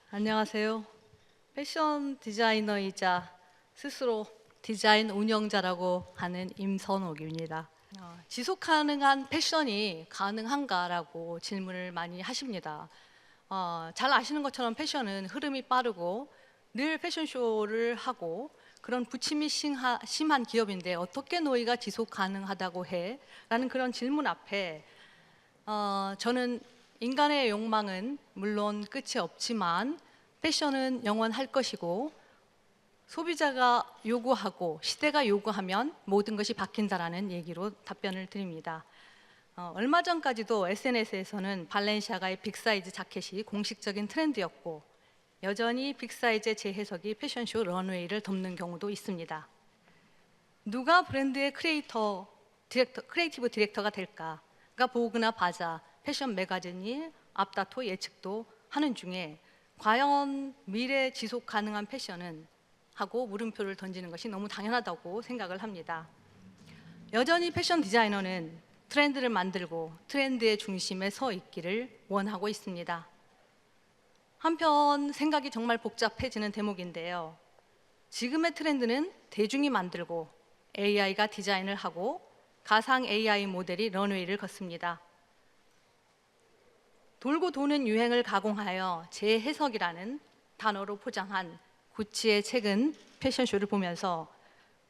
안녕하세요. 패션 디자이너이자 스스로 디자인 운영자라고 하는 임선옥입니다. 지속 가능한 패션이 가능한가라고 질문을 많이 하십니다. 잘 아시는 것처럼 패션은 흐름이 빠르고 늘 패션쇼를 하고 그런 부침이 심한 기업인데 어떻게 너희가 지속 가능하다고 해? 라는 그런 질문 앞에 저는 인간의 욕망은 물론 끝이 없지만 패션은 영원할 것이고 소비자가 요구하고 시대가 요구하면 모든 것이 바뀐다라는 얘기로 답변을 드립니다. 얼마 전까지도 SNS에서는 발렌시아가의 빅사이즈 자켓이 공식적인 트렌드였고 여전히 빅사이즈의 재해석이 패션쇼 런웨이를 덮는 경우도 있습니다. 누가 브랜드의 크리에이티브 디렉터가 될까가 보그나 바자, 패션 매거진이 앞다퉈 예측도 하는 중에 과연 미래 지속 가능한 패션은 하고 물음표를 던지는 것이 너무 당연하다고 생각을 합니다. 여전히 패션 디자이너는 트렌드를 만들고 트렌드의 중심에 서 있기를 원하고 있습니다. 한편 생각이 정말 복잡해지는 대목인데요. 지금의 트렌드는 대중이 만들고 AI가 디자인을 하고 가상 AI 모델이 런웨이를 걷습니다. 돌고 도는 유행을 가공하여 재해석이라는 단어로 포장한 구찌의 최근 패션쇼를 보면서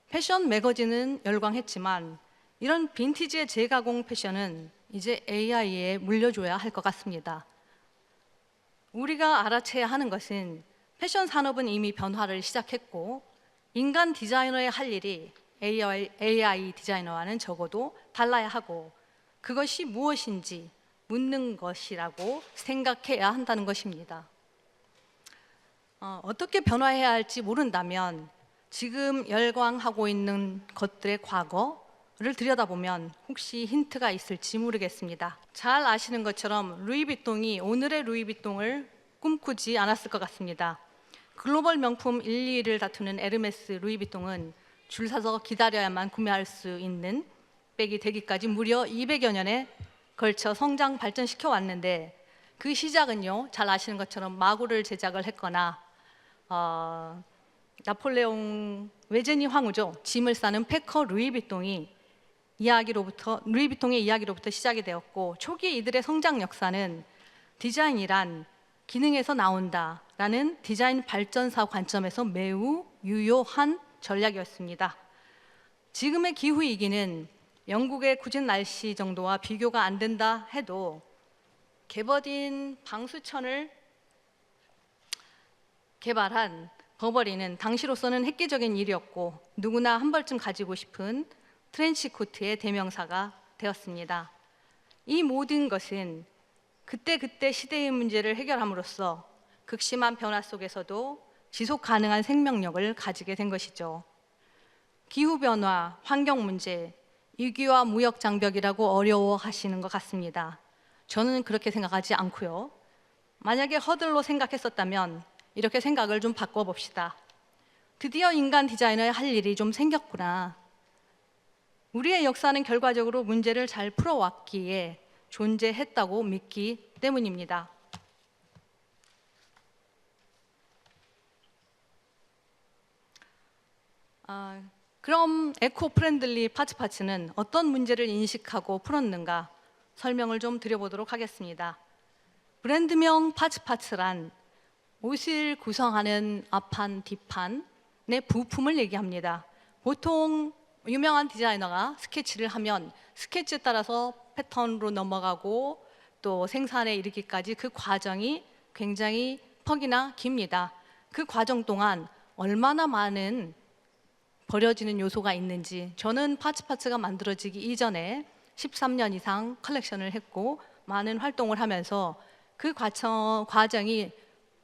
패션 매거진은 열광했지만 이런 빈티지의 재가공 패션은 이제 AI에 물려줘야 할 것 같습니다. 우리가 알아채야 하는 것은 패션 산업은 이미 변화를 시작했고 인간 디자이너의 할 일이 AI 디자이너와는 적어도 달라야 하고 그것이 무엇인지 묻는 것이라고 생각해야 한다는 것입니다. 어떻게 변화해야 할지 모른다면 지금 열광하고 있는 것들의 과거를 들여다보면 혹시 힌트가 있을지 모르겠습니다. 잘 아시는 것처럼 루이비통이 오늘의 루이비통을 꿈꾸지 않았을 것 같습니다. 글로벌 명품 1, 2위를 다투는 에르메스 루이비통은 줄 서서 기다려야만 구매할 수 있는 백이 되기까지 무려 200여 년에 걸쳐 성장 발전시켜 왔는데 그 시작은요, 잘 아시는 것처럼 마구를 제작을 했거나 나폴레옹 외제니 황후죠. 짐을 싸는 패커 루이비통의 이야기로부터 시작이 되었고 초기 이들의 성장 역사는 디자인이란 기능에서 나온다라는 디자인 발전사 관점에서 매우 유효한 전략이었습니다. 지금의 기후 위기는 영국의 굳은 날씨 정도와 비교가 안 된다 해도 개버딘 방수천을 개발한 버버리는 당시로서는 획기적인 일이었고 누구나 한 벌쯤 가지고 싶은 트렌치코트의 대명사가 되었습니다. 이 모든 것은 그때그때 시대의 문제를 해결함으로써 극심한 변화 속에서도 지속 가능한 생명력을 가지게 된 것이죠. 기후변화, 환경 문제, 위기와 무역 장벽이라고 어려워하시는 것 같습니다. 저는 그렇게 생각하지 않고요. 만약에 허들로 생각했었다면 이렇게 생각을 좀 바꿔봅시다. 드디어 인간 디자이너의 할 일이 좀 생겼구나. 우리의 역사는 결과적으로 문제를 잘 풀어왔기에 존재했다고 믿기 때문입니다. 그럼 에코 프렌들리 파츠파츠는 어떤 문제를 인식하고 풀었는가 설명을 좀 드려보도록 하겠습니다. 브랜드명 파츠파츠란 옷을 구성하는 앞판, 뒷판의 부품을 얘기합니다. 보통 유명한 디자이너가 스케치를 하면 스케치에 따라서 패턴으로 넘어가고 또 생산에 이르기까지 그 과정이 굉장히 퍽이나 깁니다. 그 과정 동안 얼마나 많은 버려지는 요소가 있는지 저는 파츠가 만들어지기 이전에 13년 이상 컬렉션을 했고 많은 활동을 하면서 그 과정이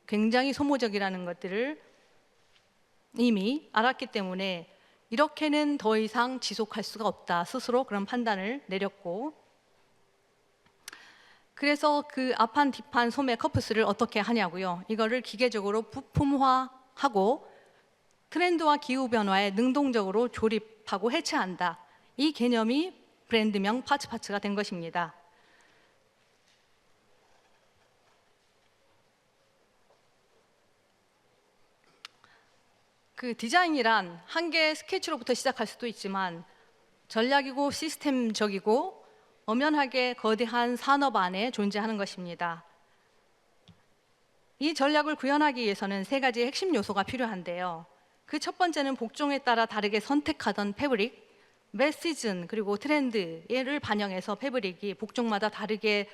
굉장히 소모적이라는 것들을 이미 알았기 때문에 이렇게는 더 이상 지속할 수가 없다 스스로 그런 판단을 내렸고 그래서 그 앞판 뒷판 소매 커프스를 어떻게 하냐고요. 이거를 기계적으로 부품화하고 트렌드와 기후변화에 능동적으로 조립하고 해체한다. 이 개념이 브랜드명 파츠가 된 것입니다. 그 디자인이란 한 개의 스케치로부터 시작할 수도 있지만 전략이고 시스템적이고 엄연하게 거대한 산업 안에 존재하는 것입니다. 이 전략을 구현하기 위해서는 세 가지의 핵심 요소가 필요한데요. 그 첫 번째는 복종에 따라 다르게 선택하던 패브릭, 매 시즌 그리고 트렌드를 반영해서 패브릭이 복종마다 다르게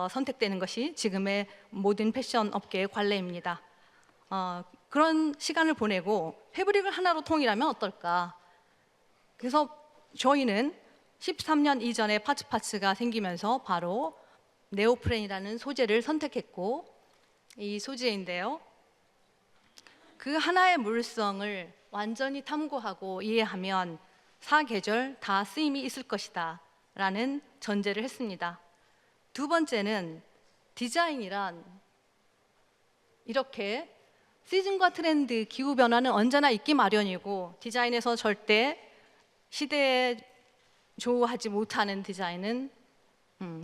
선택되는 것이 지금의 모든 패션 업계의 관례입니다. 그런 시간을 보내고 패브릭을 하나로 통일하면 어떨까? 그래서 저희는 13년 이전에 파츠가 생기면서 바로 네오프렌이라는 소재를 선택했고, 이 소재인데요. 그 하나의 물성을 완전히 탐구하고 이해하면 사계절 다 쓰임이 있을 것이다 라는 전제를 했습니다. 두 번째는 디자인이란 이렇게 시즌과 트렌드, 기후 변화는 언제나 있기 마련이고 디자인에서 절대 시대에 조우하지 못하는 디자인은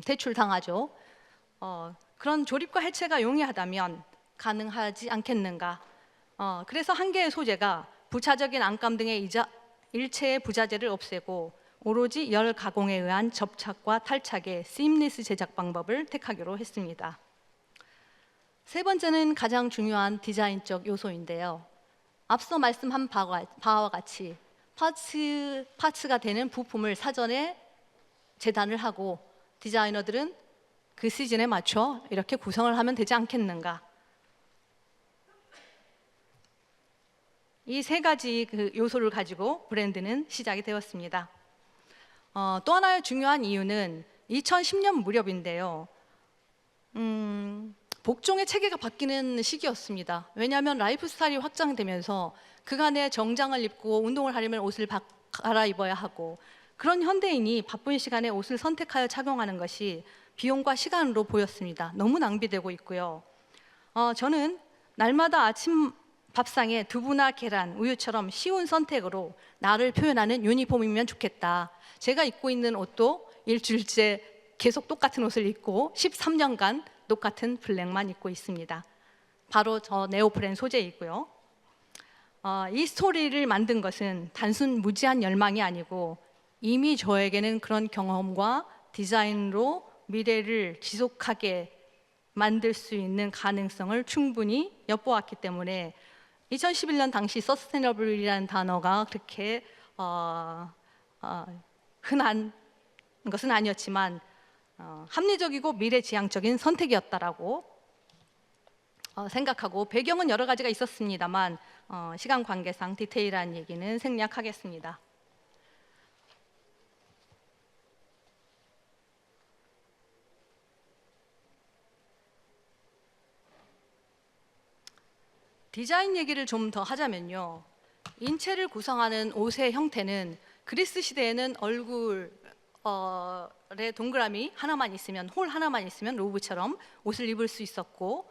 퇴출당하죠. 그런 조립과 해체가 용이하다면 가능하지 않겠는가. 그래서 한 개의 소재가 부차적인 안감 등의 일체의 부자재를 없애고 오로지 열 가공에 의한 접착과 탈착의 시임리스 제작 방법을 택하기로 했습니다. 세 번째는 가장 중요한 디자인적 요소인데요. 앞서 말씀한 바와 같이 파츠가 되는 부품을 사전에 재단을 하고 디자이너들은 그 시즌에 맞춰 이렇게 구성을 하면 되지 않겠는가. 이 세 가지 그 요소를 가지고 브랜드는 시작이 되었습니다. 또 하나의 중요한 이유는 2010년 무렵인데요. 복종의 체계가 바뀌는 시기였습니다. 왜냐하면 라이프 스타일이 확장되면서 그간에 정장을 입고 운동을 하려면 옷을 갈아입어야 하고, 그런 현대인이 바쁜 시간에 옷을 선택하여 착용하는 것이 비용과 시간으로 보였습니다. 너무 낭비되고 있고요. 저는 날마다 아침 밥상에 두부나 계란, 우유처럼 쉬운 선택으로 나를 표현하는 유니폼이면 좋겠다. 제가 입고 있는 옷도 일주일째 계속 똑같은 옷을 입고 13년간 똑같은 블랙만 입고 있습니다. 바로 저 네오프렌 소재이고요. 이 스토리를 만든 것은 단순 무지한 열망이 아니고 이미 저에게는 그런 경험과 디자인으로 미래를 지속하게 만들 수 있는 가능성을 충분히 엿보았기 때문에 2011년 당시 서스테너블이라는 단어가 그렇게 흔한 것은 아니었지만 합리적이고 미래지향적인 선택이었다라고 생각하고, 배경은 여러 가지가 있었습니다만 시간 관계상 디테일한 얘기는 생략하겠습니다. 디자인 얘기를 좀 더 하자면요. 인체를 구성하는 옷의 형태는 그리스 시대에는 얼굴에 동그라미 하나만 있으면, 홀 하나만 있으면 로브처럼 옷을 입을 수 있었고,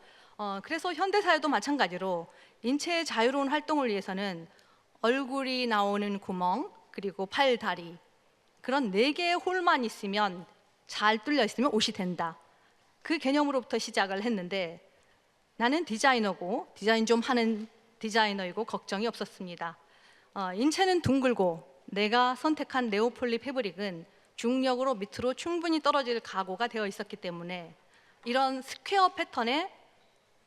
그래서 현대사회도 마찬가지로 인체의 자유로운 활동을 위해서는 얼굴이 나오는 구멍, 그리고 팔, 다리, 그런 4개의 홀만 있으면, 잘 뚫려 있으면 옷이 된다. 그 개념으로부터 시작을 했는데, 나는 디자이너고 디자인 좀 하는 디자이너이고 걱정이 없었습니다. 인체는 둥글고 내가 선택한 네오폴리 패브릭은 중력으로 밑으로 충분히 떨어질 각오가 되어 있었기 때문에 이런 스퀘어 패턴에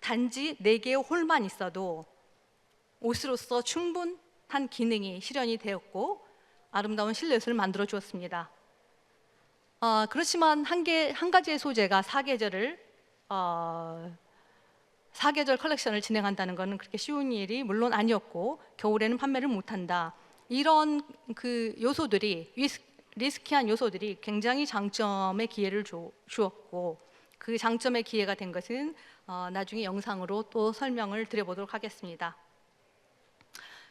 단지 4개의 홀만 있어도 옷으로서 충분한 기능이 실현이 되었고 아름다운 실루엣을 만들어 주었습니다. 그렇지만 한 가지의 소재가 사계절 컬렉션을 진행한다는 것은 그렇게 쉬운 일이 물론 아니었고, 겨울에는 판매를 못한다. 이런 그 요소들이, 리스키한 요소들이 굉장히 장점의 기회를 주었고, 그 장점의 기회가 된 것은 나중에 영상으로 또 설명을 드려보도록 하겠습니다.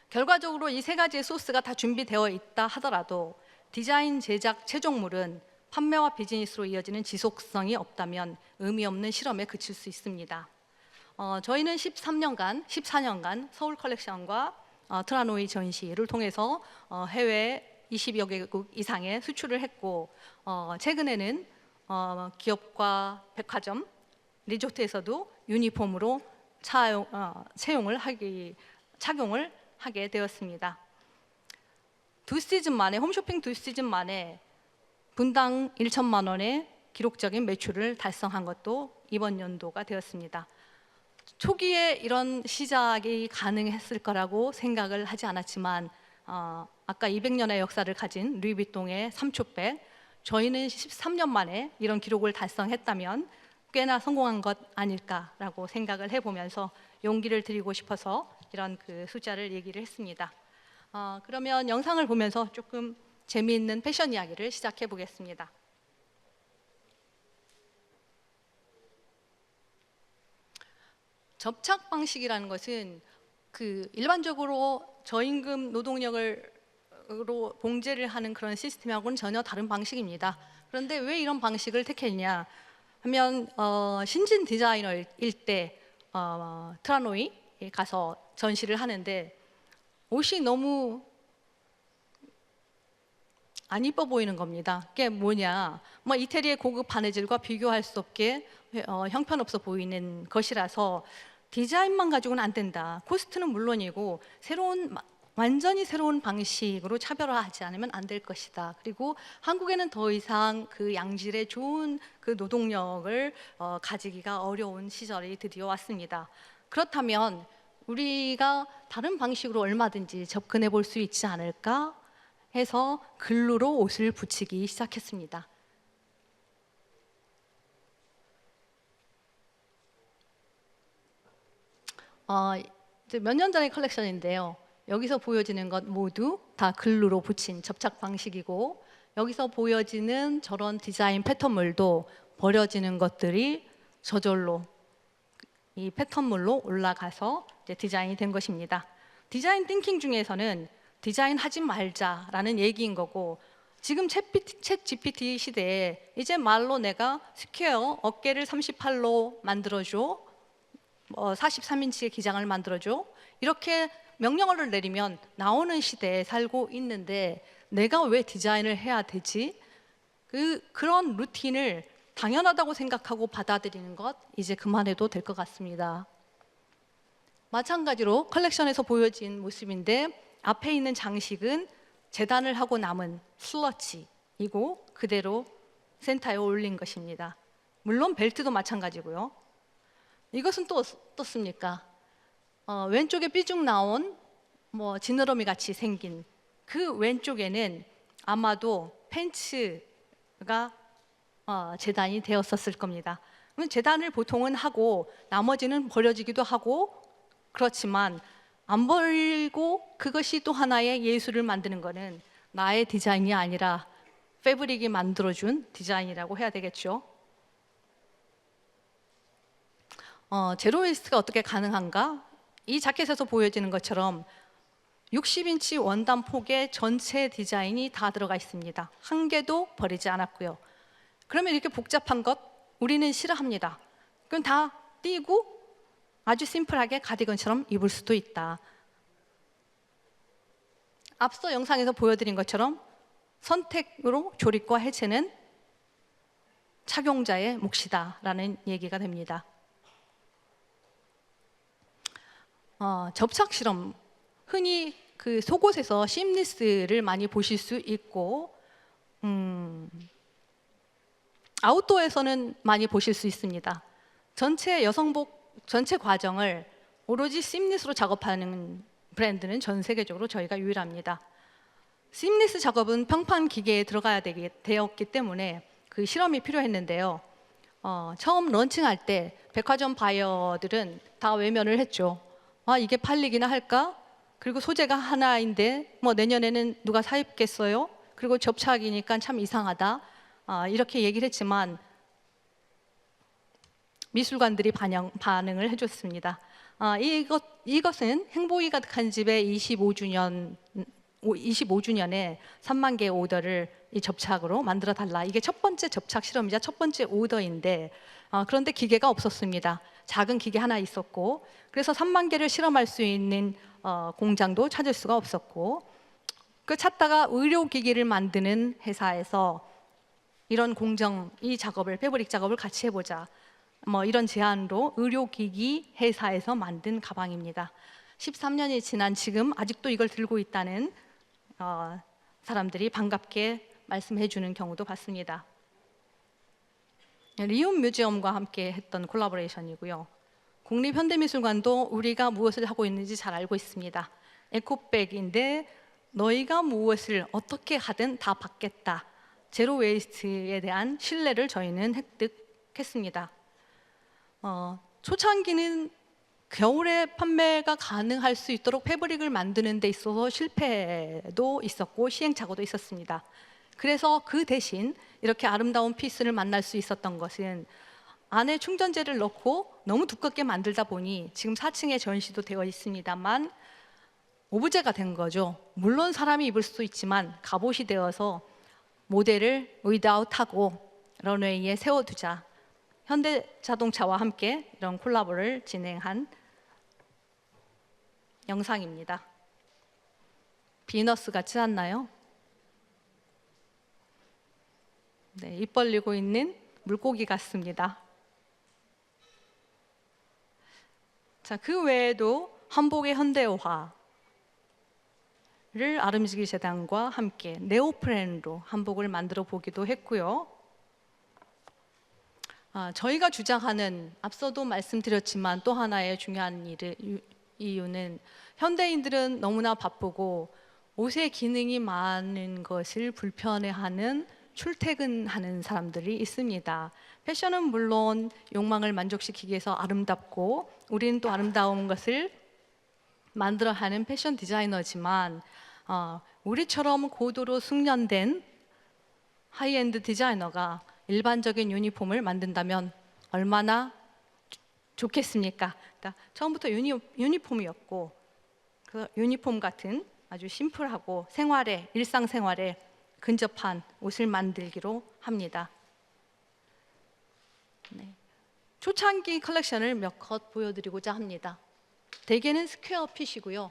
결과적으로 이 3가지의 소스가 다 준비되어 있다 하더라도 디자인, 제작, 최종물은 판매와 비즈니스로 이어지는 지속성이 없다면 의미 없는 실험에 그칠 수 있습니다. 저희는 14년간 서울 컬렉션과 트라노이 전시를 통해서 해외 20여 개국 이상의 수출을 했고, 최근에는 기업과 백화점, 리조트에서도 유니폼으로 착용을 하게 되었습니다. 홈쇼핑 2시즌 만에 분당 1천만 원의 기록적인 매출을 달성한 것도 이번 연도가 되었습니다. 초기에 이런 시작이 가능했을 거라고 생각을 하지 않았지만 아까 200년의 역사를 가진 루이비통의 삼초백, 저희는 13년 만에 이런 기록을 달성했다면 꽤나 성공한 것 아닐까라고 생각을 해보면서 용기를 드리고 싶어서 이런 그 숫자를 얘기를 했습니다. 그러면 영상을 보면서 조금 재미있는 패션 이야기를 시작해 보겠습니다. 접착 방식이라는 것은 일반적으로 저임금 노동력으로 봉제를 하는 그런 시스템하고는 전혀 다른 방식입니다. 그런데 왜 이런 방식을 택했냐 하면 신진 디자이너일 때 트라노이에 가서 전시를 하는데 옷이 너무 안 이뻐 보이는 겁니다. 그게 뭐냐, 이태리의 고급 바느질과 비교할 수 없게 형편없어 보이는 것이라서 디자인만 가지고는 안 된다. 코스트는 물론이고 완전히 새로운 방식으로 차별화하지 않으면 안 될 것이다. 그리고 한국에는 더 이상 그 양질의 좋은 그 노동력을 가지기가 어려운 시절이 드디어 왔습니다. 그렇다면 우리가 다른 방식으로 얼마든지 접근해 볼 수 있지 않을까 해서 글루로 옷을 붙이기 시작했습니다. 몇 년 전의 컬렉션인데요. 여기서 보여지는 것 모두 다 글루로 붙인 접착 방식이고, 여기서 보여지는 저런 디자인 패턴물도 버려지는 것들이 저절로 이 패턴물로 올라가서 이제 디자인이 된 것입니다. 디자인 띵킹 중에서는 디자인 하지 말자라는 얘기인 거고, 지금 챗 GPT 시대에 이제 말로 내가 스퀘어 어깨를 38로 만들어줘, 43인치의 기장을 만들어줘, 이렇게 명령어를 내리면 나오는 시대에 살고 있는데 내가 왜 디자인을 해야 되지? 그런 루틴을 당연하다고 생각하고 받아들이는 것 이제 그만해도 될 것 같습니다. 마찬가지로 컬렉션에서 보여진 모습인데 앞에 있는 장식은 재단을 하고 남은 슬러치이고 그대로 센터에 올린 것입니다. 물론 벨트도 마찬가지고요. 이것은 또 어떻습니까? 왼쪽에 삐죽 나온 지느러미 같이 생긴 그 왼쪽에는 아마도 팬츠가 재단이 되었었을 겁니다. 재단을 보통은 하고 나머지는 버려지기도 하고, 그렇지만 안 버리고 그것이 또 하나의 예술을 만드는 것은 나의 디자인이 아니라 패브릭이 만들어준 디자인이라고 해야 되겠죠. 제로 웨이스트가 어떻게 가능한가? 이 자켓에서 보여지는 것처럼 60인치 원단 폭의 전체 디자인이 다 들어가 있습니다. 한 개도 버리지 않았고요. 그러면 이렇게 복잡한 것 우리는 싫어합니다. 그럼 다 띄고 아주 심플하게 가디건처럼 입을 수도 있다. 앞서 영상에서 보여드린 것처럼 선택으로 조립과 해체는 착용자의 몫이다라는 얘기가 됩니다. 접착 실험, 흔히 그 속옷에서 심리스를 많이 보실 수 있고 아웃도어에서는 많이 보실 수 있습니다. 전체 여성복 전체 과정을 오로지 심리스로 작업하는 브랜드는 전 세계적으로 저희가 유일합니다. 심리스 작업은 평판 기계에 들어가야 되었기 때문에 그 실험이 필요했는데요. 처음 런칭할 때 백화점 바이어들은 다 외면을 했죠. 이게 팔리기나 할까? 그리고 소재가 하나인데 내년에는 누가 사 입겠어요? 그리고 접착이니까 참 이상하다. 이렇게 얘기를 했지만 미술관들이 반응을 해줬습니다. 이것은 행복이 가득한 집의 25주년에 3만 개의 오더를 이 접착으로 만들어 달라. 이게 첫 번째 접착 실험이자 첫 번째 오더인데 그런데 기계가 없었습니다. 작은 기계 하나 있었고, 그래서 3만 개를 실험할 수 있는 공장도 찾을 수가 없었고, 찾다가 의료기기를 만드는 회사에서 이런 이 작업을, 패브릭 작업을 같이 해보자, 이런 제안으로 의료기기 회사에서 만든 가방입니다. 13년이 지난 지금 아직도 이걸 들고 있다는 사람들이 반갑게 말씀해 주는 경우도 봤습니다. 리움 뮤지엄과 함께 했던 콜라보레이션이고요. 국립현대미술관도 우리가 무엇을 하고 있는지 잘 알고 있습니다. 에코백인데 너희가 무엇을 어떻게 하든 다 받겠다. 제로 웨이스트에 대한 신뢰를 저희는 획득했습니다. 초창기는 겨울에 판매가 가능할 수 있도록 패브릭을 만드는 데 있어서 실패도 있었고 시행착오도 있었습니다. 그래서 그 대신 이렇게 아름다운 피스를 만날 수 있었던 것은 안에 충전재를 넣고 너무 두껍게 만들다 보니 지금 4층에 전시도 되어 있습니다만 오브제가 된 거죠. 물론 사람이 입을 수도 있지만 갑옷이 되어서 모델을 의다웃하고 런웨이에 세워두자. 현대자동차와 함께 이런 콜라보를 진행한 영상입니다. 비너스 같지 않나요? 네, 입 벌리고 있는 물고기 같습니다. 자, 그 외에도 한복의 현대화를 아름지기 재단과 함께 네오프렌으로 한복을 만들어 보기도 했고요. 저희가 주장하는, 앞서도 말씀드렸지만 또 하나의 중요한 이유는 현대인들은 너무나 바쁘고 옷의 기능이 많은 것을 불편해하는 출퇴근하는 사람들이 있습니다. 패션은 물론 욕망을 만족시키기 위해서 아름답고 우리는 또 아름다운 것을 만들어 하는 패션 디자이너지만 우리처럼 고도로 숙련된 하이엔드 디자이너가 일반적인 유니폼을 만든다면 얼마나 좋겠습니까? 그러니까 처음부터 유니폼이었고 그 유니폼 같은 아주 심플하고 일상생활에 근접한 옷을 만들기로 합니다. 네. 초창기 컬렉션을 몇 컷 보여드리고자 합니다. 대개는 스퀘어 핏이고요.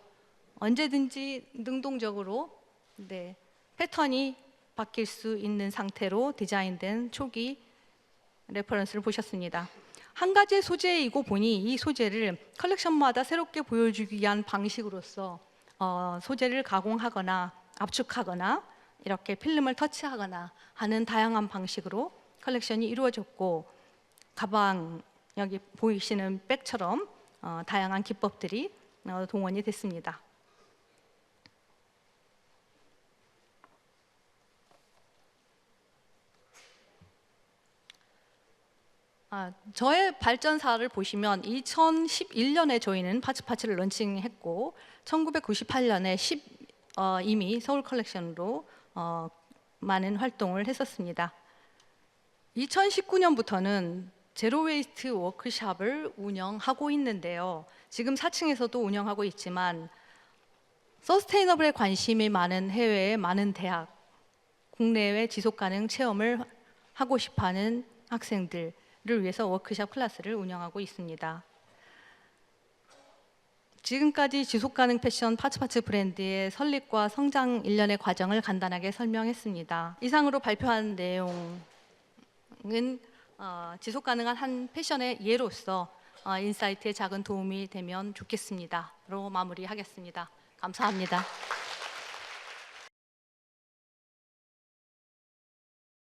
언제든지 능동적으로 패턴이 바뀔 수 있는 상태로 디자인된 초기 레퍼런스를 보셨습니다. 한 가지의 소재이고 보니 이 소재를 컬렉션마다 새롭게 보여주기 위한 방식으로서 소재를 가공하거나 압축하거나 이렇게 필름을 터치하거나 하는 다양한 방식으로 컬렉션이 이루어졌고 가방, 여기 보이시는 백처럼 다양한 기법들이 동원이 됐습니다. 저의 발전사를 보시면 2011년에 저희는 파츠파츠를 런칭했고 1998년에 이미 서울 컬렉션으로 많은 활동을 했었습니다. 2019년부터는 제로 웨이스트 워크샵을 운영하고 있는데요. 지금 4층에서도 운영하고 있지만 서스테이너블에 관심이 많은 해외의 많은 대학, 국내외 지속가능 체험을 하고 싶어하는 학생들을 위해서 워크샵 클래스를 운영하고 있습니다. 지금까지 지속가능 패션 파츠파츠 브랜드의 설립과 성장 일련의 과정을 간단하게 설명했습니다. 이상으로 발표한 내용은 지속가능한 한 패션의 예로서 인사이트에 작은 도움이 되면 좋겠습니다.로 마무리하겠습니다. 감사합니다.